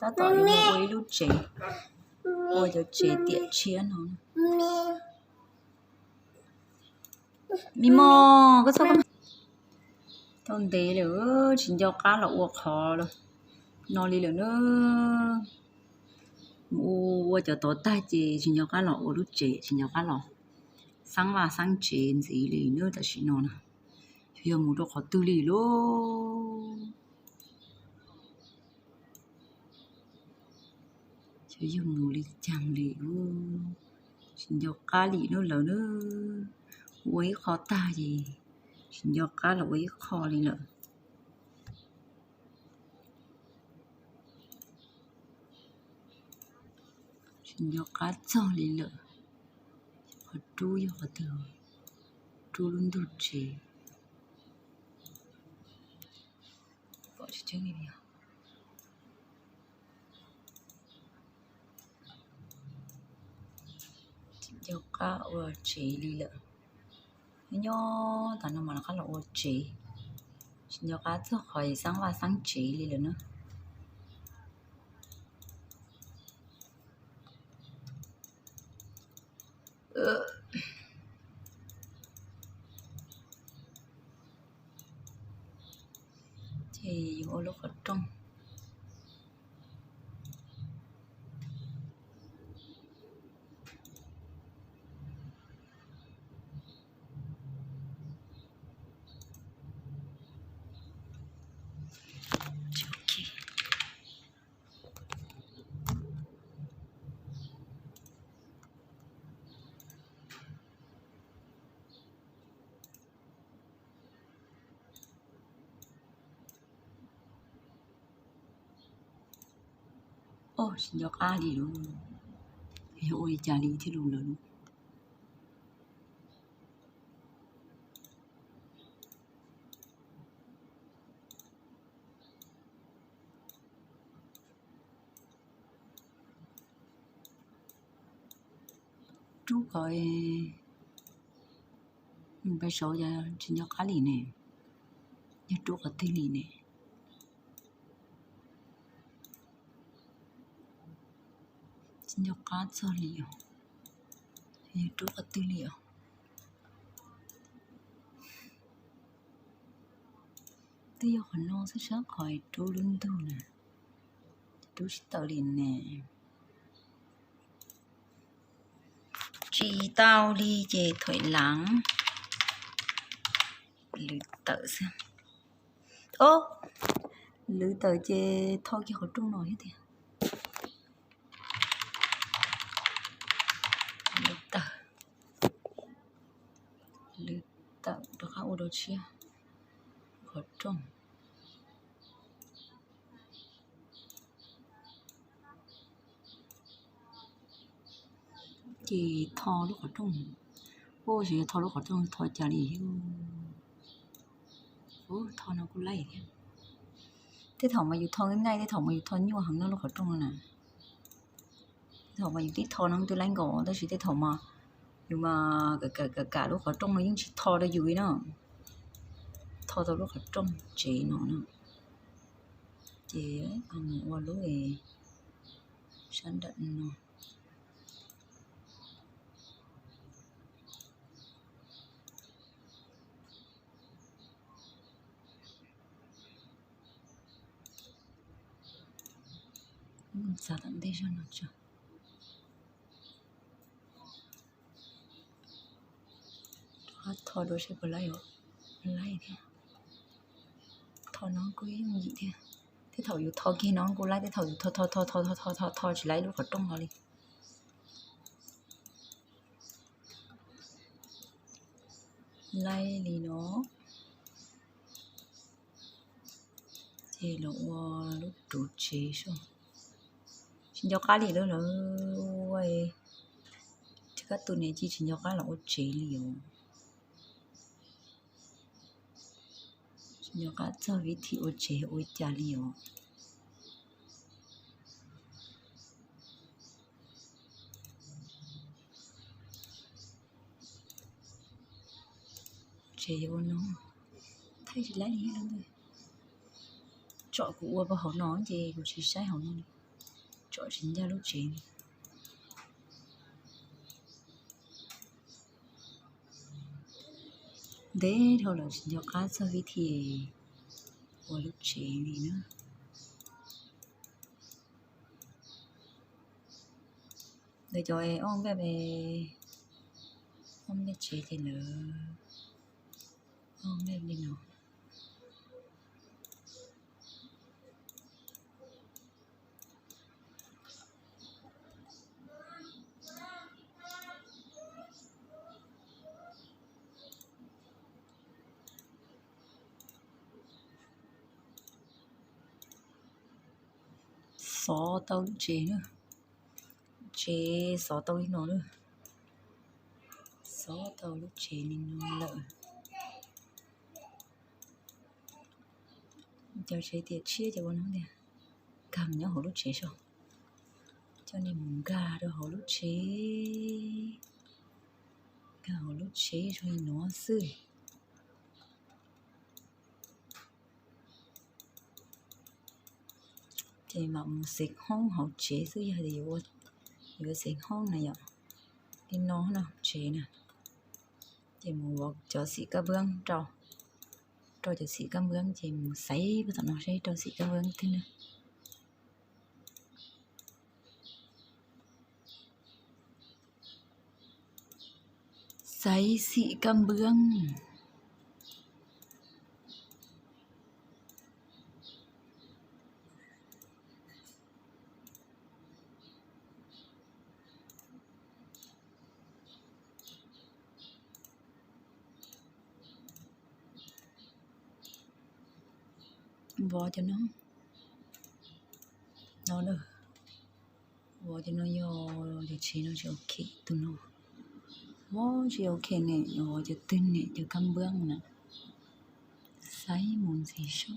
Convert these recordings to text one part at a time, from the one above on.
他到有冇围路借，我就借点钱咯。咪么，个错个。Tông tế nữa, chính cho cá là uộc khó rồi. Nó đi nữa. Ủa cho tốt ta chị, chính cho cá là uộc lúc chế, chính cho cá là sáng và sáng chế gì đi nữa ta chỉ nó nè. Thì mua đồ khó tư lý luôn. Chứ mua đi chẳng lý luôn. Chính cho cá lý nữa lớn nữa. Uống khó ta gì. Chính cho cá là uống khó đi nữa. Chính cho cá cho đi nữa. Họ trú cho họ từ. Trú luôn đủ chế. Bỏ cho chân đi nào. Chính cho cá ở chế đi nữa. Nhớ ta nó mà nó khá là ô chế. Chính cho cá cho khỏi sáng và sáng chế đi nữa. Thì vô lúc ở trong xin cho cá đi luôn. Thì ôi chả đi thì luôn luôn. Chú coi bây giờ xin cho cá đi nè. Nhớ chú có tí đi nè. Xin cho cá cho liều. Thì chú có tí liều. Tí giờ còn nó sẽ sáng khỏi chú luôn đâu nè. Chú sẽ tạo liền nè. Chỉ tao đi về thổi lắng. Lưỡi tự xem. Lưỡi tự về thôi cái hộp trung nổi hết thì. Lưỡi tự được khá ô đồ chia. Hộp trung. Chỉ thò lúc ở trong. Chỉ thò lúc ở trong thò chả đi. Thò nó cũng lấy. Thế thò mà dù thò ngay, thế thò mà dù thò như hẳn nó lúc ở trong nè. Thò mà dù tí thò nó tôi lấy gõ, tôi chỉ thế thò mà. Nhưng mà cả lúc ở trong nó những chỉ thò ra dưới nó. Thò tao lúc ở trong chế nó nè. Chế ăn qua lúc này sáng đận nó. Sao tận đây cho nó chưa. Thò đôi sẽ có lấy thế. Thò nó có ý gì thế. Thế thầu dù thò kia nó cô lấy. Thế thầu dù thò chỉ lấy lúc ở trong thôi đi. Lấy đi nó. Thì nó lúc đủ chế xong. Xin cho cá đi nữa nữa. Chứ các tụi này chỉ xin cho cá là ô chế liều. Xin cho cá cho vị thị ô chế ô chả liều. Chế ô nó. Thay chỉ lấy đi hết luôn rồi. Chọn của ua vào hổ nó thì cũng chỉ sai hổ nó. chỗ chính ra lúc chế đấy thôi là chính cho cá sơ vi thì của lúc chế này nữa để cho em ông bé chế thì nữa ông bé đi nào xó tao lúc chế nữa chế xó tao đi nó nữa xó tao lúc chế nên nó lợi cho chế tiệt chia cho con nó nè cầm nhá hồ lúc chế cho nên muốn gà được hồ lúc chế gà hồ lúc chế cho nó sươi thì mà một xịt hông hậu chế sươi thì vô xịt hông này ạ cái nó nào chế nè thì một cho xịt cá bương trò cho xịt cá bương thì một sấy với nó sẽ cho xịt cá bương thế nữa sấy xịt cá bương vò cho nó được vò cho nó vô thì chỉ nó chỉ ok tụi nó vò chỉ ok nè vò cho tinh nè cho cam bương nè sấy muốn gì số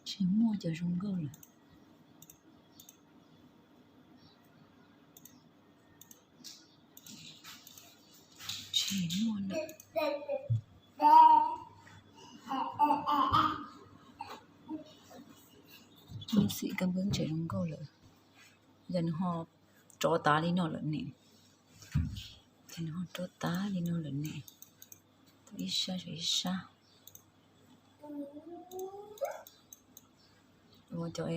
chỉ mua cho rung gâu là chỉ mua được mình sĩ cam bương chỉ rung gâu là dần họ cho tá đi nó lẫn nè dần họ cho tá đi nó lẫn nè ít xa rồi cho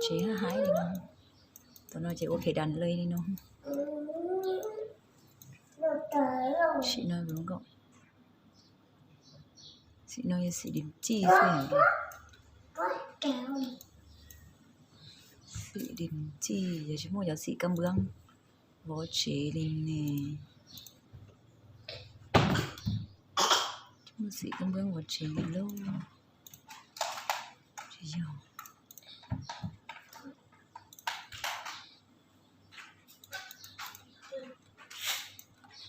chế hái đi nó tụi nó chỉ có thể đàn lây đi nó chị nói đúng không chị nói chị điểm chi phải chị điểm chi giờ chúng mua cho chị cam bương vó chế lên nè chúng chị cam bương vó chế lên lâu chị giàu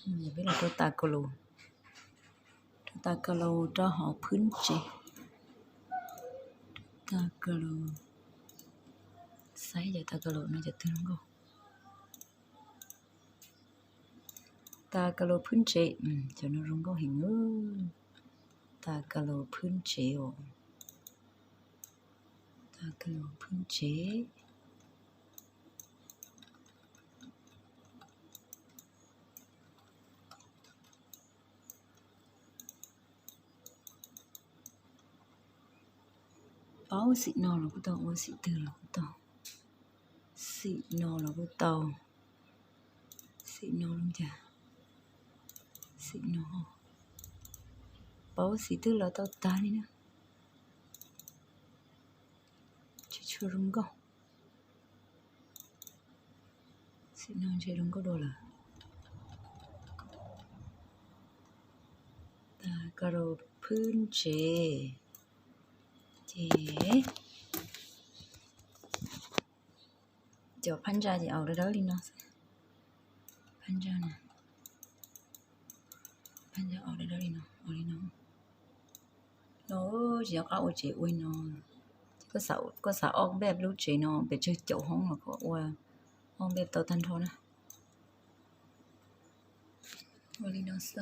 mình biết là tôi ta cà lô cho họ phun chế ta cà lô sấy giờ ta cà lô nóจะถึงก็ta cà lô phun chế cho nó rung có hình ta cà lô phun chế ta cà lô phun chế báo xị nò là của tàu xị từ là của tàu xị nò là của tàu xị nò luôn chả xị nò báo xị từ là tàu ta đi nữa chỉ chưa đúng không xị nò chỉ đúng có đồ là ta caro phun chế cho pan ra thì ở đó đi nó pan ra nè pan ra ở đó đi nó chỉ có ở chị ui nó có sợ ông bếp lúc chị nó bị chơi chậu hông mà có ui ông bếp tao thanh thôi nè 멀리 넣었어.